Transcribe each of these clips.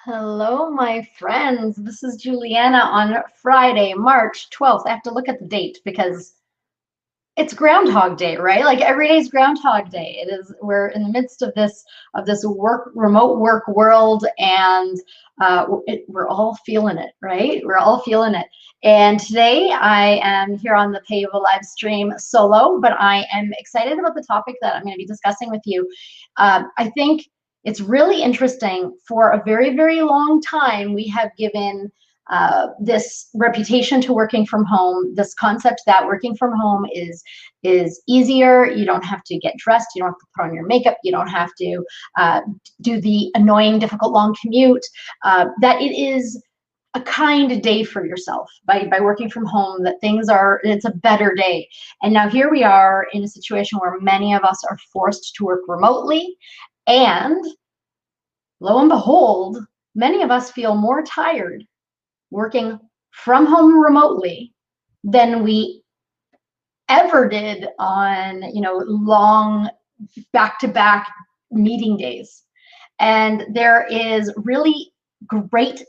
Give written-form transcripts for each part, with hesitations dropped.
Hello, my friends. This is Juliana on Friday, March 12th. I have to look at the date because it's Groundhog Day, right? Like every day is Groundhog Day. It is. We're in the midst of this remote work world, and we're all feeling it, right? We're all feeling it. And today I am here on the Payable live stream solo, but I am excited about the topic that I'm going to be discussing with you. I think it's really interesting. For a very, very long time, we have given this reputation to working from home, this concept that working from home is easier. You don't have to get dressed. You don't have to put on your makeup. You don't have to do the annoying, difficult, long commute. That it is a kind day for yourself by working from home, that it's a better day. And now here we are in a situation where many of us are forced to work remotely, and lo and behold, many of us feel more tired working from home remotely than we ever did on, long back-to-back meeting days. And there is really great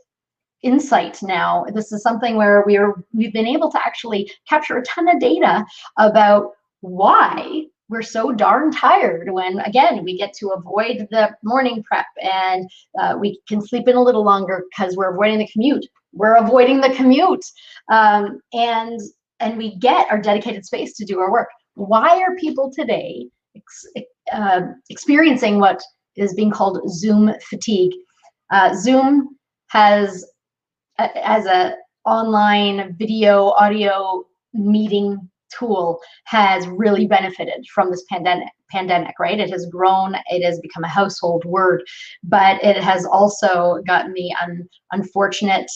insight now. This is something where we've been able to actually capture a ton of data about why we're so darn tired when, again, we get to avoid the morning prep, and we can sleep in a little longer because we're avoiding the commute. We're avoiding the commute, and we get our dedicated space to do our work. Why are people today experiencing what is being called Zoom fatigue? Zoom has, as an online video audio meeting tool, has really benefited from this pandemic, right? It has grown, it has become a household word, but it has also gotten the unfortunate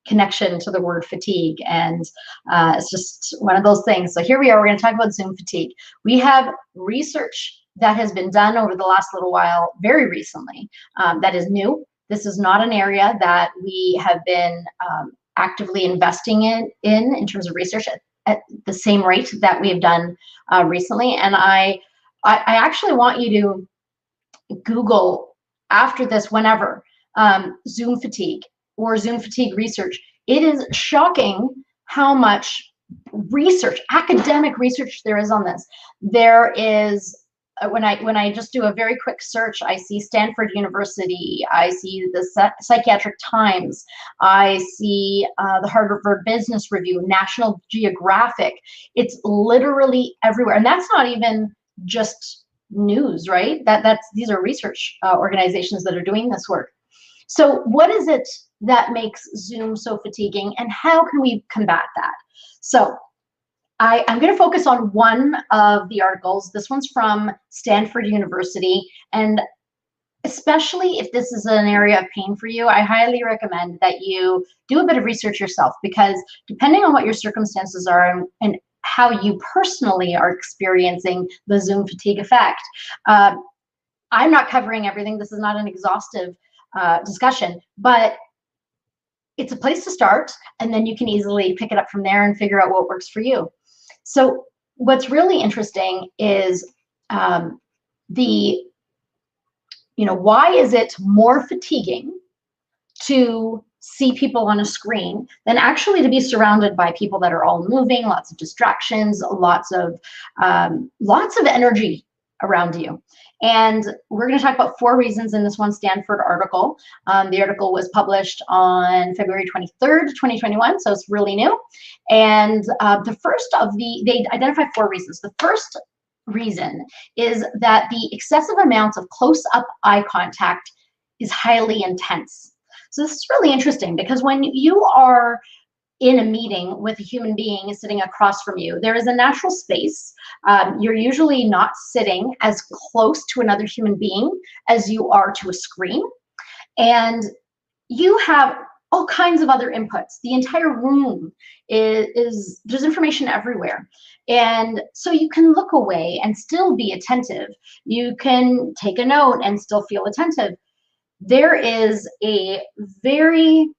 connection to the word fatigue, and it's just one of those things. So here we are, we're going to talk about Zoom fatigue. We have research that has been done over the last little while, very recently, that is new. This is not an area that we have been actively investing in terms of research at the same rate that we have done recently. And I actually want you to Google after this, whenever, Zoom fatigue or Zoom fatigue research. It is shocking how much research, academic research, there is on this. There is, when I just do a very quick search, I see Stanford University, I see the Psychiatric Times, I see the Harvard Business Review, National Geographic. It's literally everywhere, and that's not even just news, right? These are research organizations that are doing this work. So what is it that makes Zoom so fatiguing, and how can we combat that? So I'm going to focus on one of the articles. This one's from Stanford University, and especially if this is an area of pain for you, I highly recommend that you do a bit of research yourself, because depending on what your circumstances are and how you personally are experiencing the Zoom fatigue effect, I'm not covering everything. This is not an exhaustive discussion, but it's a place to start, and then you can easily pick it up from there and figure out what works for you. So what's really interesting is why is it more fatiguing to see people on a screen than actually to be surrounded by people that are all moving, lots of distractions, lots of energy around you. And we're going to talk about 4 reasons in this one Stanford article. The article was published on February 23rd, 2021, so it's really new. And they identify 4 reasons. The first reason is that the excessive amount of close-up eye contact is highly intense. So this is really interesting, because when you are in a meeting with a human being sitting across from you, there is a natural space. You're usually not sitting as close to another human being as you are to a screen. And you have all kinds of other inputs. The entire room there's information everywhere. And so you can look away and still be attentive. You can take a note and still feel attentive. There is a very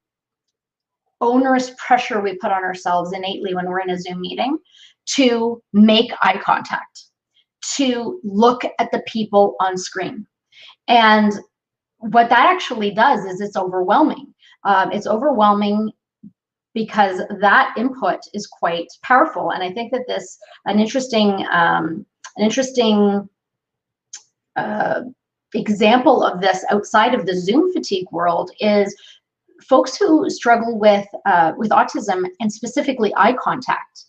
onerous pressure we put on ourselves innately when we're in a Zoom meeting to make eye contact, to look at the people on screen. And what that actually does is it's overwhelming. It's overwhelming because that input is quite powerful. And I think that an interesting example of this outside of the Zoom fatigue world is folks who struggle with autism, and specifically eye contact.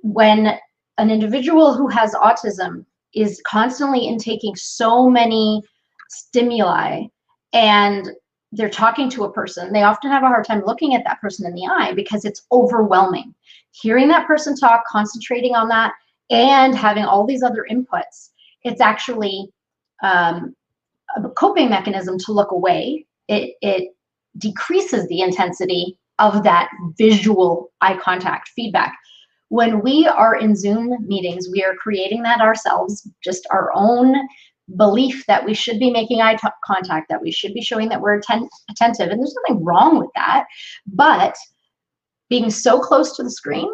When an individual who has autism is constantly intaking so many stimuli, and they're talking to a person, they often have a hard time looking at that person in the eye because it's overwhelming. Hearing that person talk, concentrating on that, and having all these other inputs, it's actually a coping mechanism to look away. It decreases the intensity of that visual eye contact feedback. When we are in Zoom meetings, we are creating that ourselves, just our own belief that we should be making eye contact, that we should be showing that we're attentive, and there's nothing wrong with that. But being so close to the screen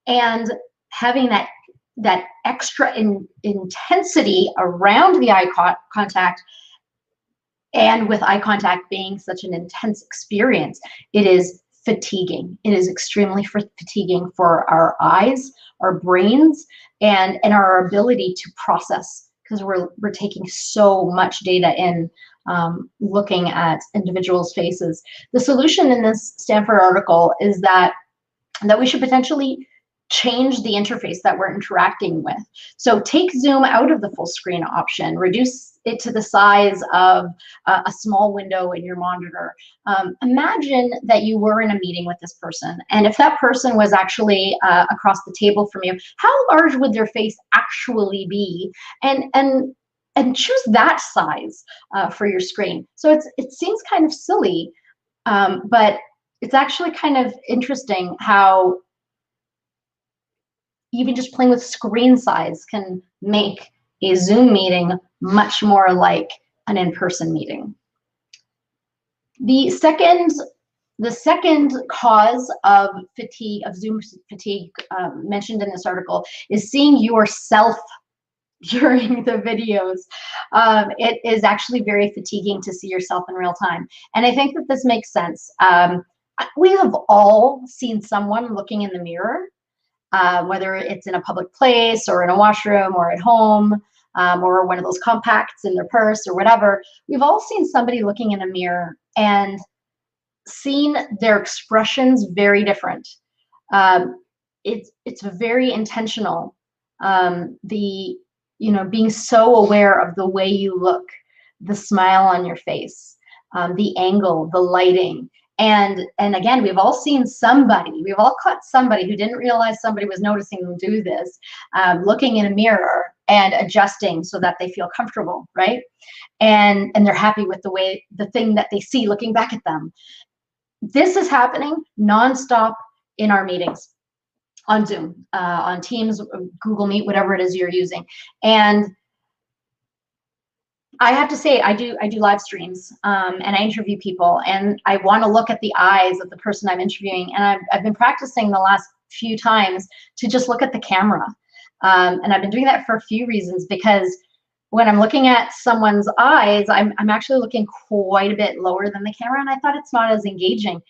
and having that extra intensity around the eye contact, and with eye contact being such an intense experience, it is fatiguing. It is extremely fatiguing for our eyes, our brains, and our ability to process, because we're taking so much data in, looking at individuals' faces. The solution in this Stanford article is that we should potentially change the interface that we're interacting with. So take Zoom out of the full screen option, reduce it to the size of a small window in your monitor. Imagine that you were in a meeting with this person, and if that person was actually across the table from you, how large would their face actually be? And choose that size for your screen. So it seems kind of silly, but it's actually kind of interesting how even just playing with screen size can make a Zoom meeting much more like an in-person meeting. The second cause of fatigue, of Zoom fatigue, mentioned in this article, is seeing yourself during the videos. It is actually very fatiguing to see yourself in real time. And I think that this makes sense. We have all seen someone looking in the mirror, whether it's in a public place or in a washroom or at home, or one of those compacts in their purse or whatever. We've all seen somebody looking in a mirror and seen their expressions very different. It's very intentional. Being so aware of the way you look, the smile on your face, the angle, the lighting. And again, we've all seen somebody, we've all caught somebody who didn't realize somebody was noticing them do this, looking in a mirror and adjusting so that they feel comfortable, right? And they're happy with the thing that they see looking back at them. This is happening nonstop in our meetings, on Zoom, on Teams, Google Meet, whatever it is you're using. And I have to say, I do live streams, and I interview people, and I want to look at the eyes of the person I'm interviewing. And I've been practicing the last few times to just look at the camera. And I've been doing that for a few reasons, because when I'm looking at someone's eyes, I'm actually looking quite a bit lower than the camera, and I thought it's not as engaging.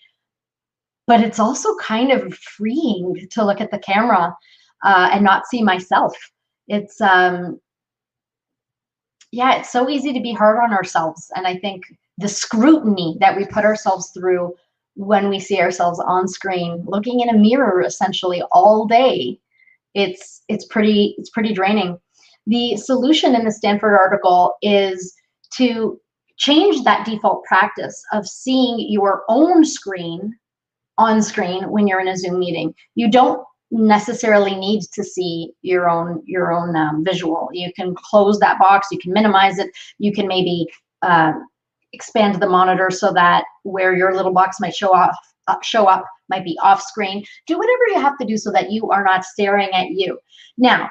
But it's also kind of freeing to look at the camera and not see myself. It's yeah, it's so easy to be hard on ourselves. And I think the scrutiny that we put ourselves through when we see ourselves on screen, looking in a mirror essentially all day, it's pretty draining. The solution in the Stanford article is to change that default practice of seeing your own screen on screen when you're in a Zoom meeting. You don't necessarily need to see your own visual. You can close that box, you can minimize it, you can maybe expand the monitor so that where your little box might show up might be off screen. Do whatever you have to do so that you are not staring at you. Now,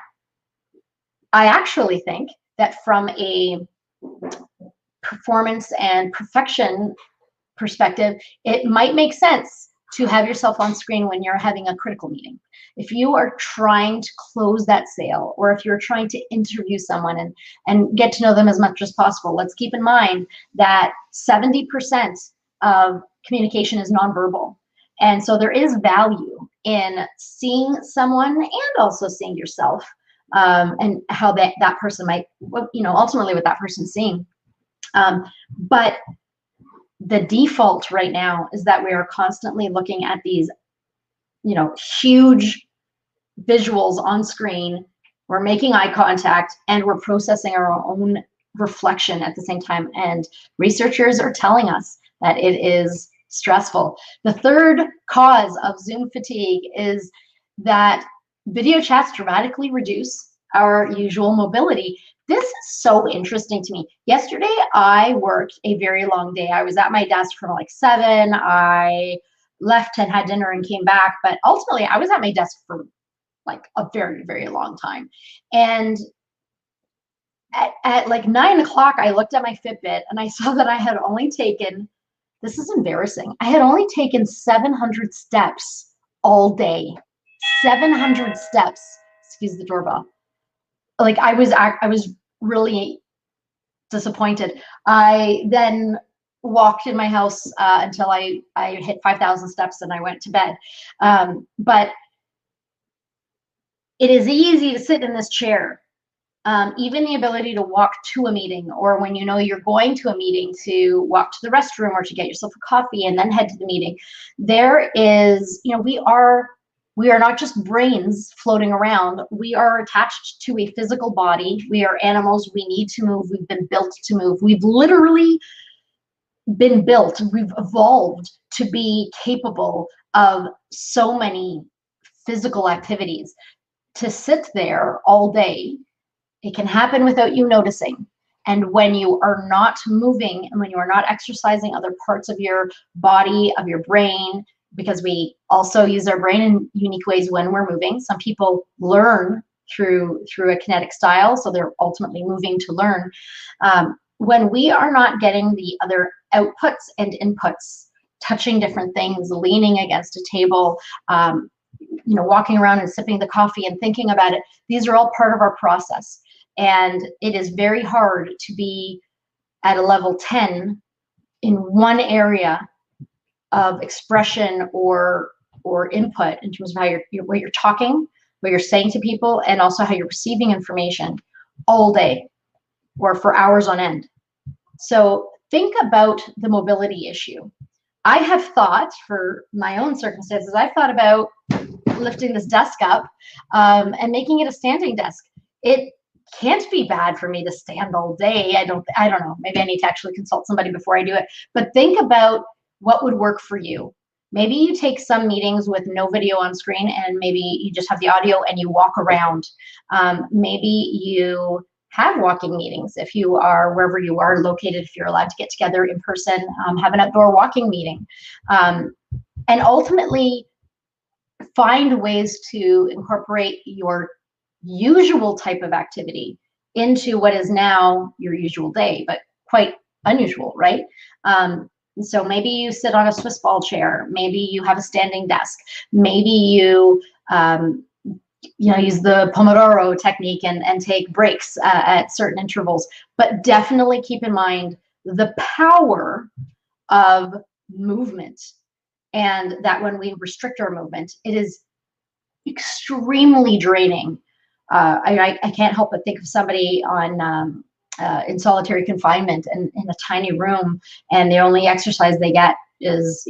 I actually think that from a performance and perfection perspective, it might make sense to have yourself on screen when you're having a critical meeting. If you are trying to close that sale, or if you're trying to interview someone and get to know them as much as possible, let's keep in mind that 70% of communication is nonverbal. And so there is value in seeing someone and also seeing yourself, and how that person might, ultimately what that person's seeing. But the default right now is that we are constantly looking at these, huge visuals on screen. We're making eye contact and we're processing our own reflection at the same time. And researchers are telling us that it is stressful. The third cause of Zoom fatigue is that video chats dramatically reduce our usual mobility. This is so interesting to me. Yesterday, I worked a very long day. I was at my desk from like 7. I left and had dinner and came back, but ultimately I was at my desk for like a very, very long time. And at like 9 o'clock, I looked at my Fitbit and I saw that I had only taken, this is embarrassing, I had only taken 700 steps all day. 700 steps, excuse the doorbell. Like I was really disappointed. I then walked in my house until I hit 5,000 steps and I went to bed. But it is easy to sit in this chair. Even the ability to walk to a meeting, or when you're going to a meeting, to walk to the restroom or to get yourself a coffee and then head to the meeting. There is, we are not just brains floating around. We are attached to a physical body. We are animals. We need to move. We've been built to move. We've literally been built. We've evolved to be capable of so many physical activities. To sit there all day, it can happen without you noticing. And when you are not moving and when you are not exercising other parts of your body, of your brain, because we also use our brain in unique ways when we're moving. Some people learn through a kinetic style, so they're ultimately moving to learn. When we are not getting the other outputs and inputs, touching different things, leaning against a table, walking around and sipping the coffee and thinking about it, these are all part of our process. And it is very hard to be at a level 10 in one area of expression or input in terms of how what you're talking, what you're saying to people, and also how you're receiving information all day or for hours on end. So think about the mobility issue. I have thought, for my own circumstances, I've thought about lifting this desk up and making it a standing desk. It can't be bad for me to stand all day. I don't know. Maybe I need to actually consult somebody before I do it. But think about what would work for you. Maybe you take some meetings with no video on screen, and maybe you just have the audio and you walk around. Maybe you have walking meetings if you are wherever you are located, if you're allowed to get together in person, have an outdoor walking meeting. And ultimately find ways to incorporate your usual type of activity into what is now your usual day, but quite unusual, right? So maybe you sit on a Swiss ball chair, maybe you have a standing desk, maybe you use the Pomodoro technique and take breaks at certain intervals. But definitely keep in mind the power of movement, and that when we restrict our movement, it is extremely draining. I can't help but think of somebody on in solitary confinement and in a tiny room, and the only exercise they get is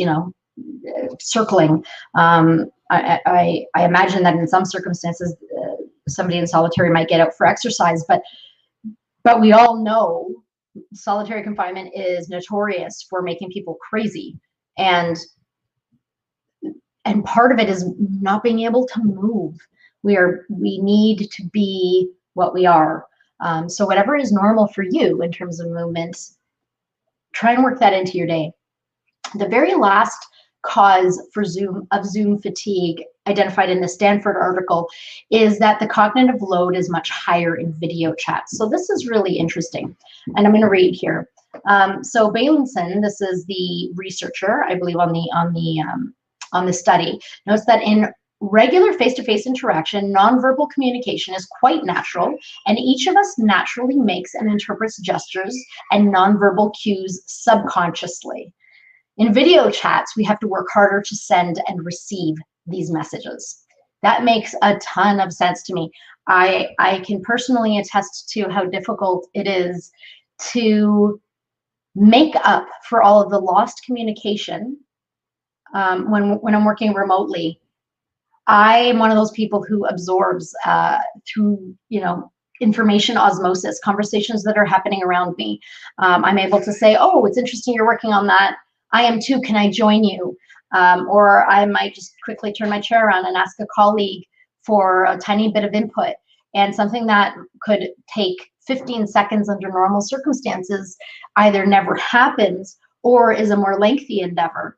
circling. I imagine that in some circumstances somebody in solitary might get out for exercise, but we all know solitary confinement is notorious for making people crazy, and part of it is not being able to move. We need to be what we are. So whatever is normal for you in terms of movement, try and work that into your day. The very last cause for Zoom fatigue identified in the Stanford article is that the cognitive load is much higher in video chats. So this is really interesting, and I'm going to read here. So Bailenson, this is the researcher, I believe, on the on the study notes that in regular face-to-face interaction, nonverbal communication is quite natural, and each of us naturally makes and interprets gestures and nonverbal cues subconsciously. In video chats, we have to work harder to send and receive these messages. That makes a ton of sense to me. I can personally attest to how difficult it is to make up for all of the lost communication when I'm working remotely. I am one of those people who absorbs through, information osmosis, conversations that are happening around me. I'm able to say, oh, it's interesting you're working on that. I am too, can I join you? Or I might just quickly turn my chair around and ask a colleague for a tiny bit of input. And something that could take 15 seconds under normal circumstances either never happens or is a more lengthy endeavor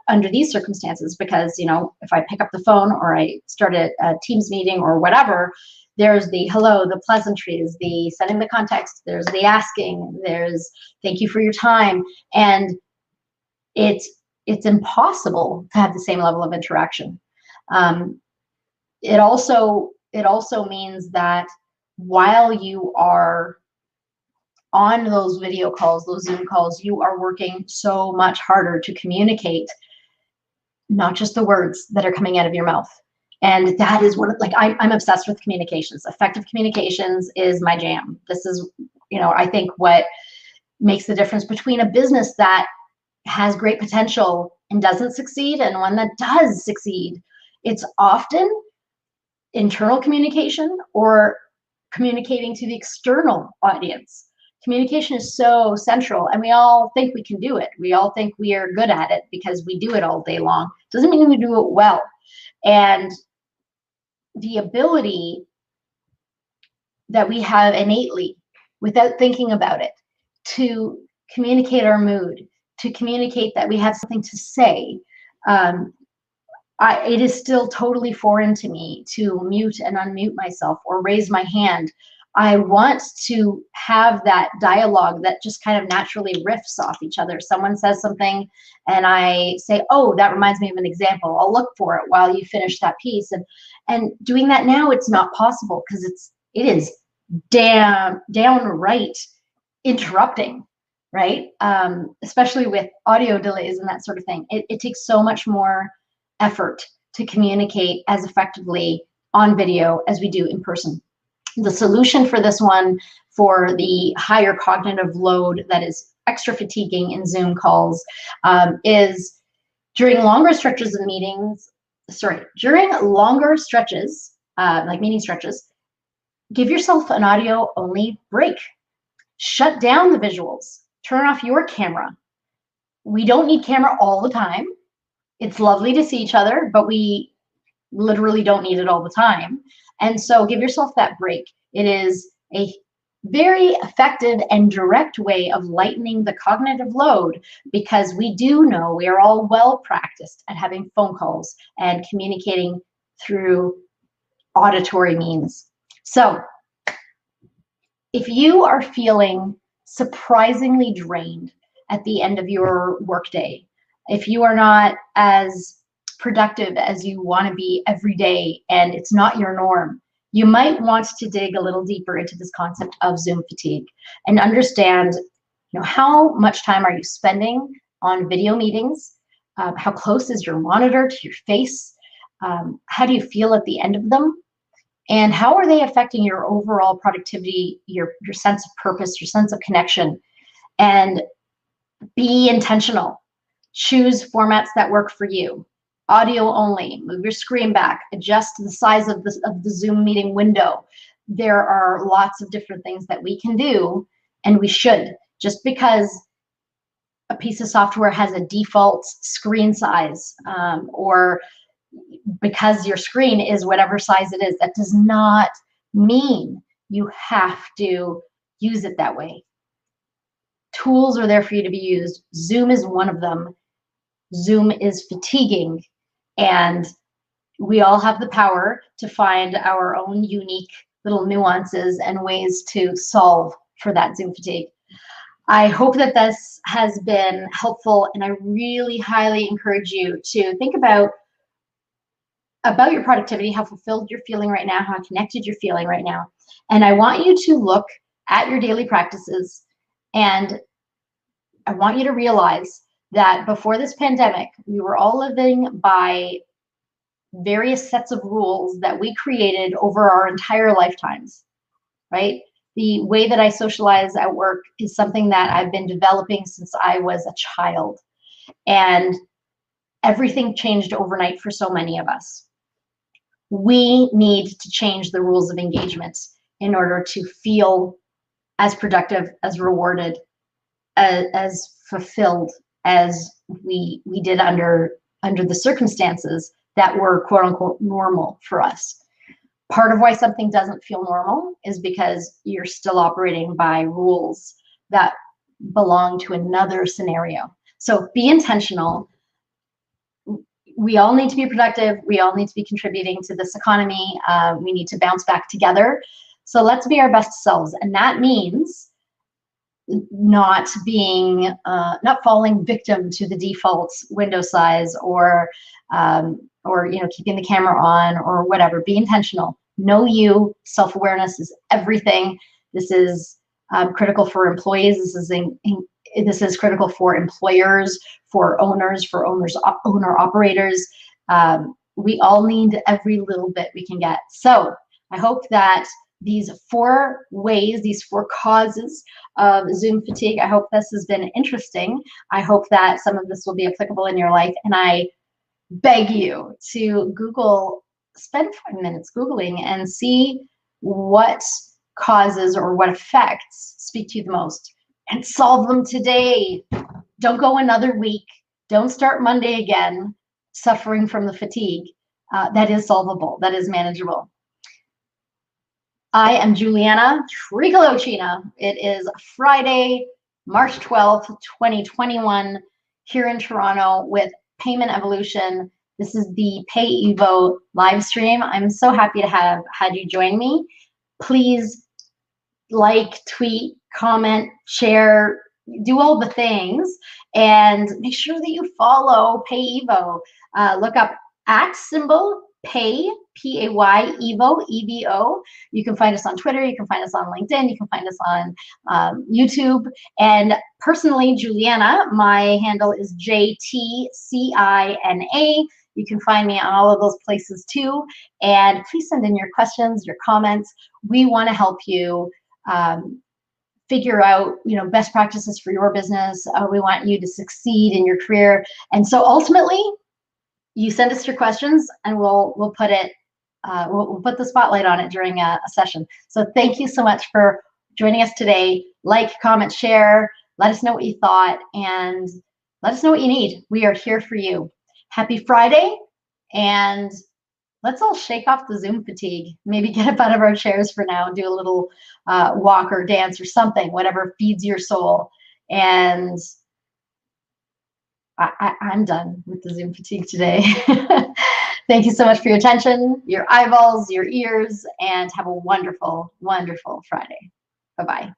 under these circumstances, because if I pick up the phone or I start a Teams meeting or whatever, there's the hello, the pleasantries, the setting the context, there's the asking, there's thank you for your time, and it's impossible to have the same level of interaction. It also means that while you are on those video calls, those Zoom calls, you are working so much harder to communicate, not just the words that are coming out of your mouth. And that is I'm obsessed with communications. Effective communications is my jam. This is, I think what makes the difference between a business that has great potential and doesn't succeed and one that does succeed. It's often internal communication or communicating to the external audience. Communication is so central, and we all think we can do it. We all think we are good at it because we do it all day long. Doesn't mean we do it well. And the ability that we have innately, without thinking about it, to communicate our mood, to communicate that we have something to say, it is still totally foreign to me to mute and unmute myself or raise my hand. I want to have that dialogue that just kind of naturally riffs off each other. Someone says something and I say, oh, that reminds me of an example. I'll look for it while you finish that piece. And doing that now, it's not possible because it is downright interrupting, right? Especially with audio delays and that sort of thing. It takes so much more effort to communicate as effectively on video as we do in person. The solution for this one, for the higher cognitive load that is extra fatiguing in Zoom calls, is during longer stretches of meetings, during longer stretches, like meeting stretches, give yourself an audio only break. Shut down the visuals, turn off your camera. We don't need camera all the time. It's lovely to see each other, but we literally don't need it all the time. And so give yourself that break. It is a very effective and direct way of lightening the cognitive load, because we do know we are all well practiced at having phone calls and communicating through auditory means. So if you are feeling surprisingly drained at the end of your workday, if you are not as productive as you want to be every day and it's not your norm, you might want to dig a little deeper into this concept of Zoom fatigue and understand, how much time are you spending on video meetings? How close is your monitor to your face? How do you feel at the end of them? And how are they affecting your overall productivity, your sense of purpose, your sense of connection? And be intentional. Choose formats that work for you. Audio only, move your screen back, adjust the size of the Zoom meeting window. There are lots of different things that we can do, and we should. Just because a piece of software has a default screen size, or because your screen is whatever size it is, that does not mean you have to use it that way. Tools are there for you to be used. Zoom is one of them. Zoom is fatiguing, and we all have the power to find our own unique little nuances and ways to solve for that Zoom fatigue. I hope that this has been helpful, and I really highly encourage you to think about your productivity, how fulfilled you're feeling right now, how connected you're feeling right now. And I want you to look at your daily practices, and I want you to realize that before this pandemic, we were all living by various sets of rules that we created over our entire lifetimes, right? The way that I socialize at work is something that I've been developing since I was a child. And everything changed overnight for so many of us. We need to change the rules of engagement in order to feel as productive, as rewarded, as fulfilled as we did under the circumstances that were quote unquote normal for us. Part of why something doesn't feel normal is because you're still operating by rules that belong to another scenario. So be intentional. We all need to be productive. We all need to be contributing to this economy. We need to bounce back together. So let's be our best selves. And that means not falling victim to the default window size, or keeping the camera on, or whatever. Be intentional. Know you. Self-awareness is everything. This is critical for employees. This is critical for employers, for owners, owner operators. We all need every little bit we can get. So I hope that these 4 ways, these 4 causes of Zoom fatigue, I hope this has been interesting. I hope that some of this will be applicable in your life. And I beg you to spend 5 minutes Googling and see what causes or what effects speak to you the most, and solve them today. Don't go another week. Don't start Monday again suffering from the fatigue. That is solvable. That is manageable. I am Juliana Tricolocina. It is Friday, March 12th, 2021, here in Toronto with Payment Evolution. This is the Pay Evo live stream. I'm so happy to have had you join me. Please like, tweet, comment, share, do all the things, and make sure that you follow Pay Evo. Look up @Pay, P-A-Y, Evo, E-V-O. You can find us on Twitter. You can find us on LinkedIn. You can find us on YouTube. And personally, Juliana, my handle is JTCINA. You can find me on all of those places too. And please send in your questions, your comments. We want to help you figure out, best practices for your business. We want you to succeed in your career. And so ultimately, you send us your questions, and we'll put it, we'll put the spotlight on it during a session. So thank you so much for joining us today. Like, comment, share. Let us know what you thought, and let us know what you need. We are here for you. Happy Friday, and let's all shake off the Zoom fatigue. Maybe get up out of our chairs for now, do a little walk or dance or something, whatever feeds your soul. And I'm done with the Zoom fatigue today. Thank you so much for your attention, your eyeballs, your ears, and have a wonderful, wonderful Friday. Bye-bye.